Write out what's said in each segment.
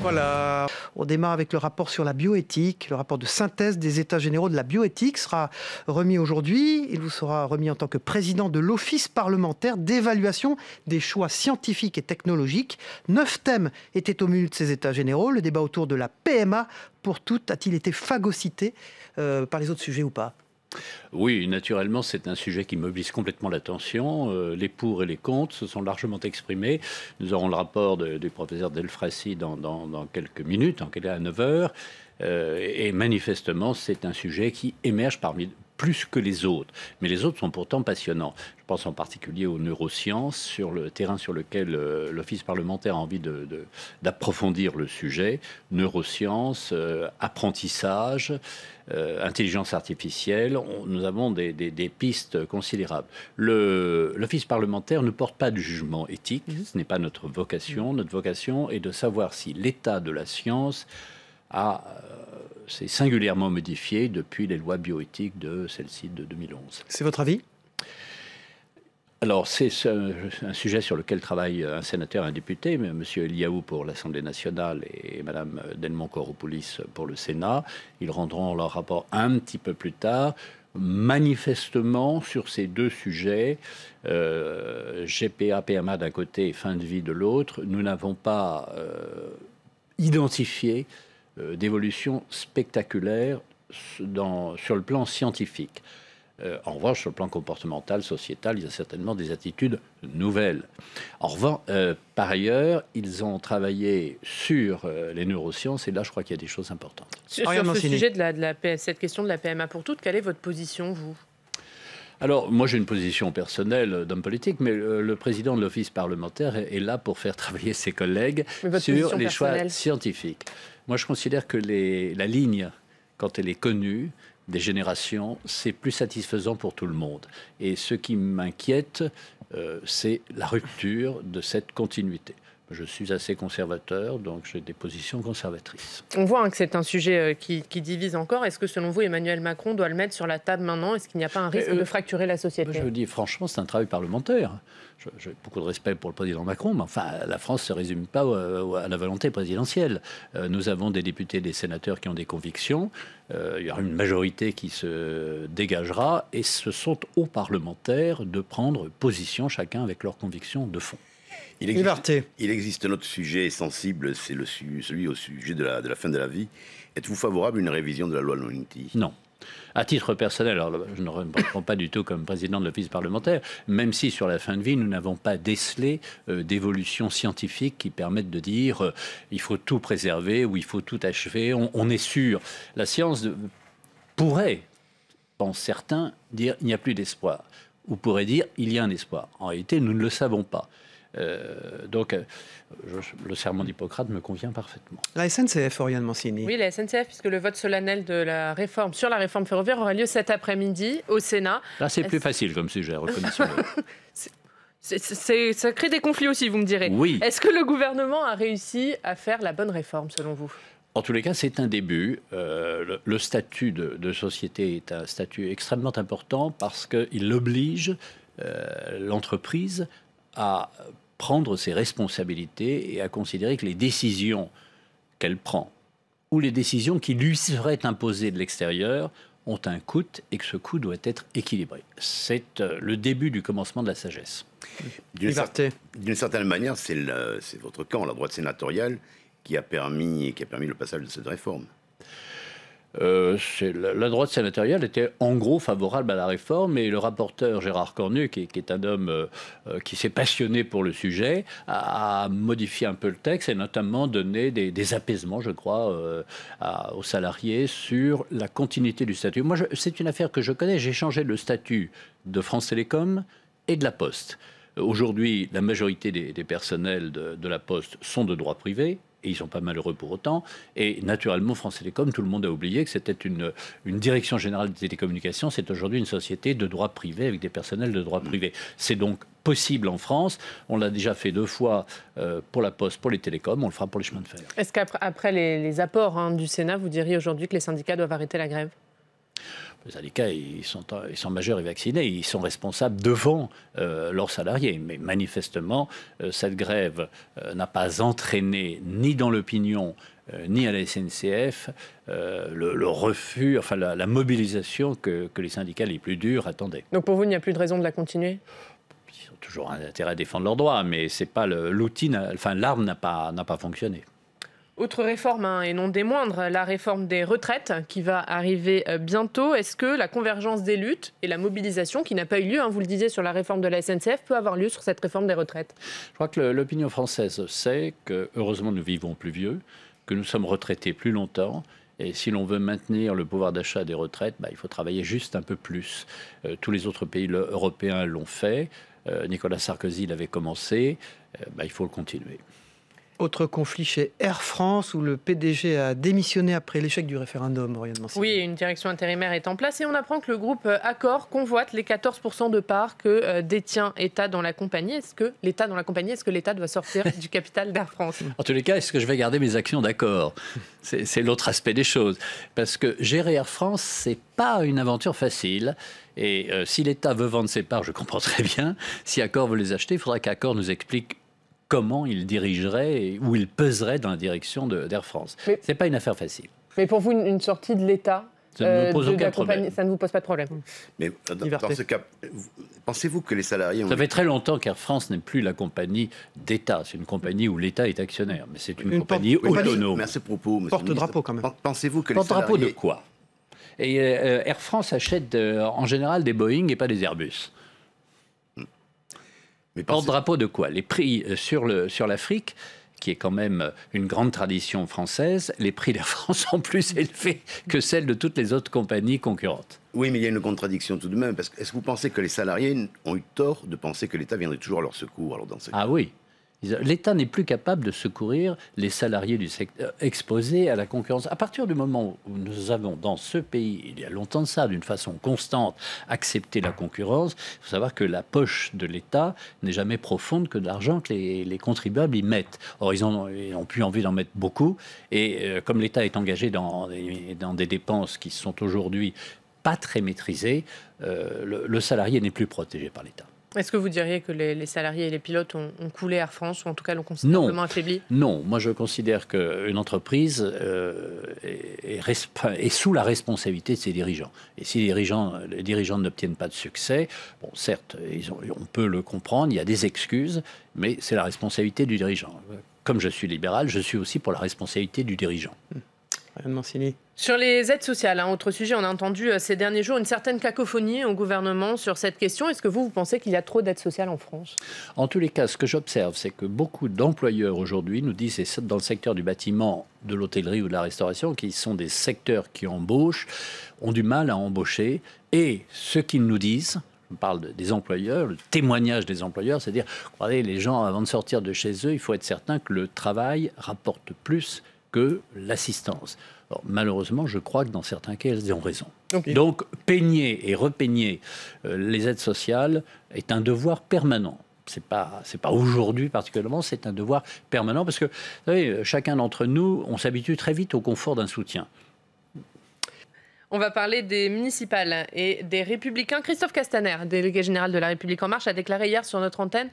Voilà, on démarre avec le rapport sur la bioéthique. Le rapport de synthèse des États généraux de la bioéthique sera remis aujourd'hui. Il vous sera remis en tant que président de l'Office parlementaire d'évaluation des choix scientifiques et technologiques. 9 thèmes étaient au menu de ces États généraux. Le débat autour de la PMA pour toutes a-t-il été phagocyté par les autres sujets ou pas ? Oui, naturellement, c'est un sujet qui mobilise complètement l'attention. Les pour et les contre se sont largement exprimés. Nous aurons le rapport du professeur Delfraissy dans quelques minutes, à 9 heures. Et manifestement, c'est un sujet qui émerge parmi plus que les autres. Mais les autres sont pourtant passionnants. Je pense en particulier aux neurosciences, sur le terrain sur lequel l'Office parlementaire a envie d'approfondir le sujet. Neurosciences, apprentissage, intelligence artificielle, nous avons des pistes considérables. L'Office parlementaire ne porte pas de jugement éthique, ce n'est pas notre vocation. Notre vocation est de savoir si l'état de la science s'est singulièrement modifié depuis les lois bioéthiques de celle-ci de 2011. C'est votre avis ? Alors, c'est un sujet sur lequel travaille un sénateur et un député, M. Eliaou pour l'Assemblée nationale et Mme Delmont-Koropoulis pour le Sénat. Ils rendront leur rapport un petit peu plus tard. Manifestement, sur ces deux sujets, GPA, PMA d'un côté et fin de vie de l'autre, nous n'avons pas identifié d'évolution spectaculaire sur le plan scientifique. En revanche, sur le plan comportemental, sociétal, il y a certainement des attitudes nouvelles. En revanche, par ailleurs, ils ont travaillé sur les neurosciences, et là, je crois qu'il y a des choses importantes. Sur ce sujet de cette question de la PMA pour toutes, quelle est votre position, vous ? Alors, moi, j'ai une position personnelle d'homme politique, mais le président de l'Office parlementaire est là pour faire travailler ses collègues sur les choix scientifiques. Moi, je considère que la ligne, quand elle est connue, des générations, c'est plus satisfaisant pour tout le monde. Et ce qui m'inquiète, c'est la rupture de cette continuité. Je suis assez conservateur, donc j'ai des positions conservatrices. On voit que c'est un sujet qui divise encore. Est-ce que, selon vous, Emmanuel Macron doit le mettre sur la table maintenant ? Est-ce qu'il n'y a pas un risque de fracturer la société ? Je vous dis, franchement, c'est un travail parlementaire. J'ai beaucoup de respect pour le président Macron, mais enfin, la France ne se résume pas à la volonté présidentielle. Nous avons des députés et des sénateurs qui ont des convictions. Il y aura une majorité qui se dégagera, et ce sont aux parlementaires de prendre position, chacun avec leurs convictions de fond. Il existe un autre sujet sensible, c'est celui au sujet de la fin de la vie. Êtes-vous favorable à une révision de la loi Lorenzi ? Non. À titre personnel, alors je ne réponds pas du tout comme président de l'Office parlementaire, même si sur la fin de vie, nous n'avons pas décelé d'évolution scientifique qui permettent de dire il faut tout préserver ou il faut tout achever. On est sûr. La science pourrait, pensent certains, dire il n'y a plus d'espoir. Ou pourrait dire il y a un espoir. En réalité, nous ne le savons pas. Donc, le serment d'Hippocrate me convient parfaitement. La SNCF, Oriane Mancini. Oui, la SNCF, puisque le vote solennel de la réforme sur la réforme ferroviaire aura lieu cet après-midi au Sénat. Là, c'est plus facile comme sujet, reconnaissons-le. Ça crée des conflits aussi, vous me direz. Oui. Est-ce que le gouvernement a réussi à faire la bonne réforme, selon vous ? En tous les cas, c'est un début. Le statut de société est un statut extrêmement important parce qu'il oblige l'entreprise à prendre ses responsabilités et à considérer que les décisions qu'elle prend ou les décisions qui lui seraient imposées de l'extérieur ont un coût et que ce coût doit être équilibré. C'est le début du commencement de la sagesse. D'une certaine manière, c'est votre camp, la droite sénatoriale, qui a permis le passage de cette réforme. La droite sénatoriale était en gros favorable à la réforme, et le rapporteur Gérard Cornu, qui est un homme qui s'est passionné pour le sujet, a modifié un peu le texte et notamment donné des apaisements, je crois, aux salariés sur la continuité du statut. Moi, c'est une affaire que je connais. J'ai changé le statut de France Télécom et de la Poste. Aujourd'hui, la majorité des personnels de la Poste sont de droit privé. Et ils ne sont pas malheureux pour autant. Et naturellement, France Télécom, tout le monde a oublié que c'était une direction générale des télécommunications. C'est aujourd'hui une société de droit privé avec des personnels de droit privé. C'est donc possible en France. On l'a déjà fait 2 fois pour la Poste, pour les télécoms. On le fera pour les chemins de fer. Est-ce qu'après les apports du Sénat, vous diriez aujourd'hui que les syndicats doivent arrêter la grève ? Les syndicats, ils sont majeurs et vaccinés, ils sont responsables devant leurs salariés. Mais manifestement, cette grève n'a pas entraîné ni dans l'opinion, ni à la SNCF, le refus, enfin la mobilisation que les syndicats les plus durs attendaient. Donc pour vous, il n'y a plus de raison de la continuer ? Ils ont toujours un intérêt à défendre leurs droits, mais c'est pas l'outil, enfin l'arme n'a pas fonctionné. Autre réforme, et non des moindres, la réforme des retraites qui va arriver bientôt. Est-ce que la convergence des luttes et la mobilisation, qui n'a pas eu lieu, vous le disiez, sur la réforme de la SNCF, peut avoir lieu sur cette réforme des retraites ? Je crois que l'opinion française sait que, heureusement, nous vivons plus vieux, que nous sommes retraités plus longtemps. Et si l'on veut maintenir le pouvoir d'achat des retraites, il faut travailler juste un peu plus. Tous les autres pays européens l'ont fait. Nicolas Sarkozy l'avait commencé. Il faut le continuer. Autre conflit chez Air France, où le PDG a démissionné après l'échec du référendum, Oriane Mancini. Oui, une direction intérimaire est en place et on apprend que le groupe Accor convoite les 14% de parts que détient État dans la compagnie. Est-ce que l'État doit sortir du capital d'Air France ? En tous les cas, est-ce que je vais garder mes actions d'Accor ? C'est l'autre aspect des choses. Parce que gérer Air France, c'est pas une aventure facile. Et si l'État veut vendre ses parts, je comprends très bien. Si Accor veut les acheter, il faudra qu'Accor nous explique comment il dirigerait ou il peserait dans la direction d'Air France. Ce n'est pas une affaire facile. Mais pour vous, une sortie de l'État, ça ne me pose aucun problème. Ça ne vous pose pas de problème. Mais dans ce cas, pensez-vous que les salariés... Ça fait très longtemps qu'Air France n'est plus la compagnie d'État. C'est une compagnie où l'État est actionnaire. Mais c'est une compagnie autonome. Mais à ce propos, porte-drapeau quand même. Pensez-vous que les porte-drapeau salariés... de quoi ? Et Air France achète en général des Boeing et pas des Airbus. Mais porte-drapeau de quoi ? Les prix sur l'Afrique, qui est quand même une grande tradition française, les prix d'Air France sont plus élevés que celles de toutes les autres compagnies concurrentes. Oui, mais il y a une contradiction tout de même. Parce que est-ce que vous pensez que les salariés ont eu tort de penser que l'État viendrait toujours à leur secours dans ce cas ? Ah oui. L'État n'est plus capable de secourir les salariés du secteur exposés à la concurrence. À partir du moment où nous avons dans ce pays, il y a longtemps de ça, d'une façon constante, accepté la concurrence, il faut savoir que la poche de l'État n'est jamais profonde que de l'argent que les contribuables y mettent. Or, ils ont plus envie d'en mettre beaucoup. Et comme l'État est engagé dans des dépenses qui sont aujourd'hui pas très maîtrisées, le salarié n'est plus protégé par l'État. Est-ce que vous diriez que les salariés et les pilotes ont coulé Air France, ou en tout cas l'ont considérablement affaibli ? Non, moi je considère qu'une entreprise est sous la responsabilité de ses dirigeants. Et si les dirigeants n'obtiennent pas de succès, bon, certes, on peut le comprendre, il y a des excuses, mais c'est la responsabilité du dirigeant. Comme je suis libéral, je suis aussi pour la responsabilité du dirigeant. Oriane Mancini. Sur les aides sociales, autre sujet, on a entendu ces derniers jours une certaine cacophonie au gouvernement sur cette question. Est-ce que vous pensez qu'il y a trop d'aides sociales en France ? En tous les cas, ce que j'observe, c'est que beaucoup d'employeurs aujourd'hui nous disent, et dans le secteur du bâtiment, de l'hôtellerie ou de la restauration, qui sont des secteurs qui embauchent, ont du mal à embaucher. Et ce qu'ils nous disent, je parle des employeurs, le témoignage des employeurs, c'est-à-dire, regardez, les gens, avant de sortir de chez eux, il faut être certain que le travail rapporte plus que l'assistance. Alors, malheureusement, je crois que dans certains cas, elles ont raison. Donc, peigner et repeigner les aides sociales est un devoir permanent. C'est pas aujourd'hui particulièrement, c'est un devoir permanent parce que, vous savez, chacun d'entre nous, on s'habitue très vite au confort d'un soutien. On va parler des municipales et des Républicains. Christophe Castaner, délégué général de La République En Marche, a déclaré hier sur notre antenne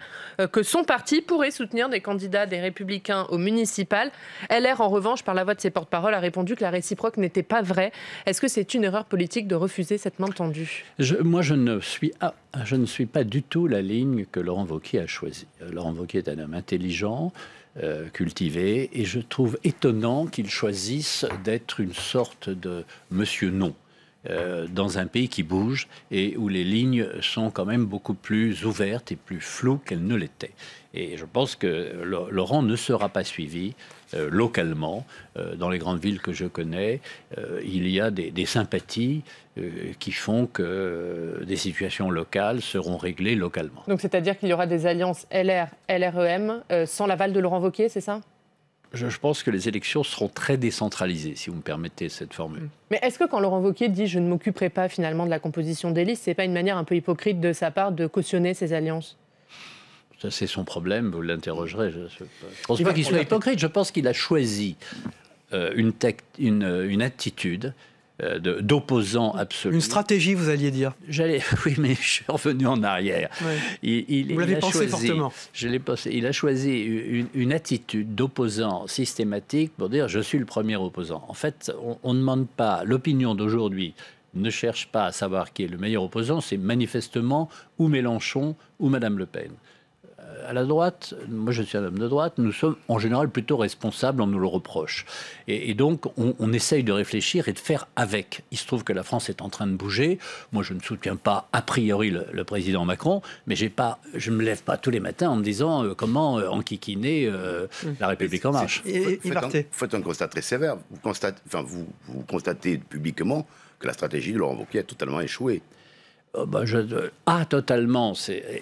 que son parti pourrait soutenir des candidats des Républicains aux municipales. LR, en revanche, par la voix de ses porte-parole, a répondu que la réciproque n'était pas vraie. Est-ce que c'est une erreur politique de refuser cette main tendue ? Moi, je ne suis pas du tout la ligne que Laurent Wauquiez a choisie. Laurent Wauquiez est un homme intelligent, cultivé, et je trouve étonnant qu'il choisisse d'être une sorte de monsieur non dans un pays qui bouge et où les lignes sont quand même beaucoup plus ouvertes et plus floues qu'elles ne l'étaient. Et je pense que Laurent ne sera pas suivi localement. Dans les grandes villes que je connais, il y a des sympathies qui font que des situations locales seront réglées localement. Donc c'est-à-dire qu'il y aura des alliances LR, LREM sans l'aval de Laurent Wauquiez, c'est ça ? Je pense que les élections seront très décentralisées, si vous me permettez cette formule. Mais est-ce que quand Laurent Wauquiez dit « je ne m'occuperai pas finalement de la composition des listes », c'est pas une manière un peu hypocrite de sa part de cautionner ces alliances ? Ça, c'est son problème, vous l'interrogerez. Je ne pense pas qu'il soit hypocrite, je pense qu'il a choisi une attitude d'opposant absolu. Une stratégie, vous alliez dire. Oui, mais je suis revenu en arrière. Ouais. Vous l'avez pensé fortement. Je l'ai pensé. Il a choisi une attitude d'opposant systématique pour dire « je suis le premier opposant ». En fait, on ne demande pas, l'opinion d'aujourd'hui ne cherche pas à savoir qui est le meilleur opposant, c'est manifestement ou Mélenchon ou Madame Le Pen. À la droite, moi je suis un homme de droite, nous sommes en général plutôt responsables, on nous le reproche. Et donc on essaye de réfléchir et de faire avec. Il se trouve que la France est en train de bouger. Moi je ne soutiens pas a priori le président Macron, mais je ne me lève pas tous les matins en me disant comment enquiquiner la République en marche. Vous faites un constat très sévère. Vous constatez publiquement que la stratégie de Laurent Wauquiez a totalement échoué. Totalement,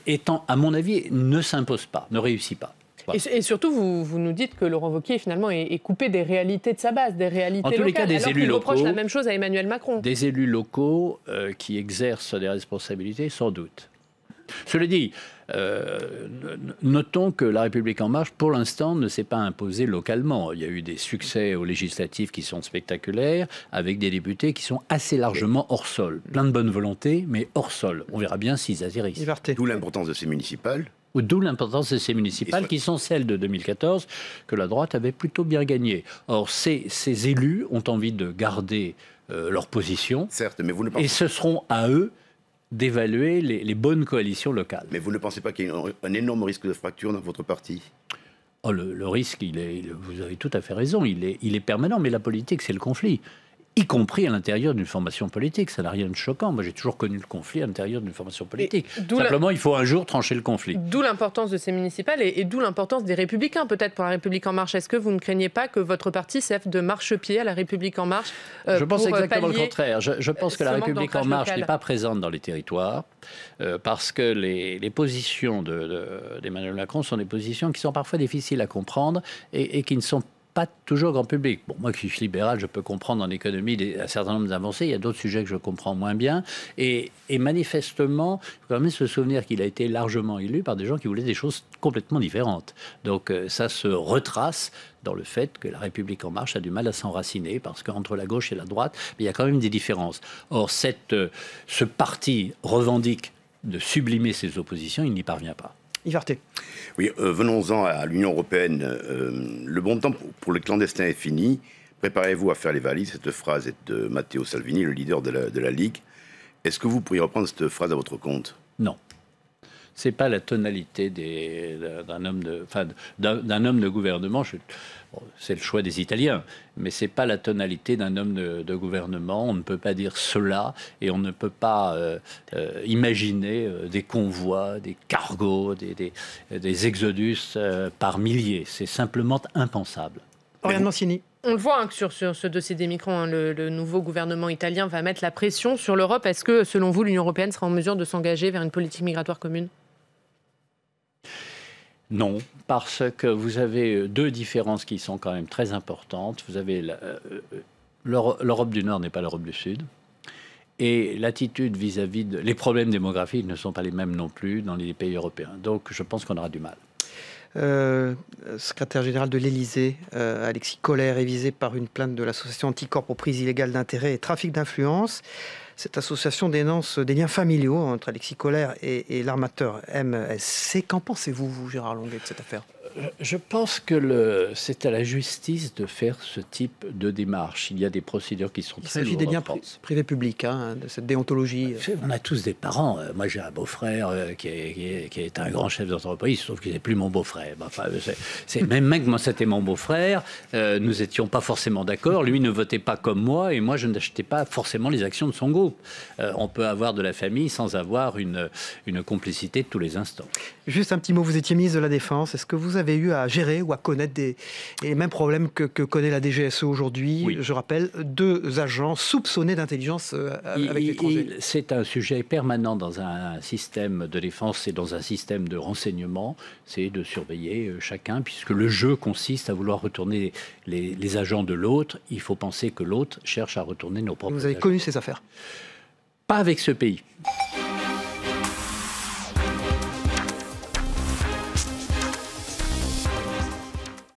étant, à mon avis, ne s'impose pas, ne réussit pas. Voilà. Et surtout, vous nous dites que Laurent Wauquiez, finalement, est coupé des réalités de sa base, des réalités locales. En tous les cas, des élus locaux. Reproche la même chose à Emmanuel Macron. Des élus locaux qui exercent des responsabilités, sans doute. Cela dit, notons que La République En Marche, pour l'instant, ne s'est pas imposée localement. Il y a eu des succès aux législatives qui sont spectaculaires, avec des députés qui sont assez largement hors sol. Plein de bonne volonté, mais hors sol. On verra bien s'ils atterrissent. D'où l'importance de ces municipales. D'où l'importance de ces municipales qui sont celles de 2014, que la droite avait plutôt bien gagnées. Or, ces élus ont envie de garder leur position. Certes, mais vous ne pensez... Et ce seront à eux d'évaluer les bonnes coalitions locales. Mais vous ne pensez pas qu'il y a un énorme risque de fracture dans votre parti ? Le risque, vous avez tout à fait raison, il est permanent, mais la politique, c'est le conflit. Y compris à l'intérieur d'une formation politique. Ça n'a rien de choquant. Moi, j'ai toujours connu le conflit à l'intérieur d'une formation politique. Simplement, il faut un jour trancher le conflit. D'où l'importance de ces municipales et d'où l'importance des Républicains, peut-être, pour La République En Marche. Est-ce que vous ne craignez pas que votre parti serve de marchepied à La République En Marche Je pense exactement le contraire. Je pense que La République En Marche n'est pas présente dans les territoires parce que les positions d'Emmanuel Macron sont des positions qui sont parfois difficiles à comprendre et qui ne sont pas toujours grand public. Bon, moi qui suis libéral, je peux comprendre en économie un certain nombre d'avancées. Il y a d'autres sujets que je comprends moins bien. Et manifestement, il faut quand même se souvenir qu'il a été largement élu par des gens qui voulaient des choses complètement différentes. Donc ça se retrace dans le fait que La République En Marche a du mal à s'enraciner parce qu'entre la gauche et la droite, il y a quand même des différences. Or, ce parti revendique de sublimer ses oppositions, il n'y parvient pas. Yvarté. Oui, venons-en à l'Union européenne. Le bon temps pour les clandestins est fini. Préparez-vous à faire les valises. Cette phrase est de Matteo Salvini, le leader de la Ligue. Est-ce que vous pourriez reprendre cette phrase à votre compte ? Non. C'est pas la tonalité d'un homme de gouvernement. C'est le choix des Italiens, mais c'est pas la tonalité d'un homme de gouvernement. On ne peut pas dire cela et on ne peut pas imaginer des convois, des cargos, des exodus par milliers. C'est simplement impensable. Oriane Mancini. On le voit que sur ce dossier des migrants, le nouveau gouvernement italien va mettre la pression sur l'Europe. Est-ce que, selon vous, l'Union européenne sera en mesure de s'engager vers une politique migratoire commune ? Non, parce que vous avez deux différences qui sont quand même très importantes. Vous avez l'Europe du Nord n'est pas l'Europe du Sud. Et l'attitude vis-à-vis les problèmes démographiques ne sont pas les mêmes non plus dans les pays européens. Donc je pense qu'on aura du mal. Secrétaire général de l'Élysée, Alexis Kohler est visé par une plainte de l'association Anticorps pour prise illégale d'intérêt et trafic d'influence. Cette association dénonce des liens familiaux entre Alexis Kohler et l'armateur MSC. Qu'en pensez-vous, vous, Gérard Longuet, de cette affaire ? Je pense que c'est à la justice de faire ce type de démarche. Il y a des procédures qui sont très lourdes. Il s'agit des liens privés-publics, de cette déontologie. On a tous des parents. Moi, j'ai un beau-frère qui est un grand chef d'entreprise. Sauf qu'il n'est plus mon beau-frère. Enfin, même que moi, c'était mon beau-frère. Nous n'étions pas forcément d'accord. Lui ne votait pas comme moi. Et moi, je n'achetais pas forcément les actions de son groupe. On peut avoir de la famille sans avoir une complicité de tous les instants. Juste un petit mot. Vous étiez ministre de la Défense. Est-ce que vous avez eu à gérer ou à connaître les mêmes problèmes que connaît la DGSE aujourd'hui? Oui. Je rappelle, 2 agents soupçonnés d'intelligence avec l'étranger. C'est un sujet permanent dans un système de défense et dans un système de renseignement. C'est de surveiller chacun, puisque le jeu consiste à vouloir retourner les agents de l'autre. Il faut penser que l'autre cherche à retourner nos propres agents. Vous avez connu ces affaires? Pas avec ce pays.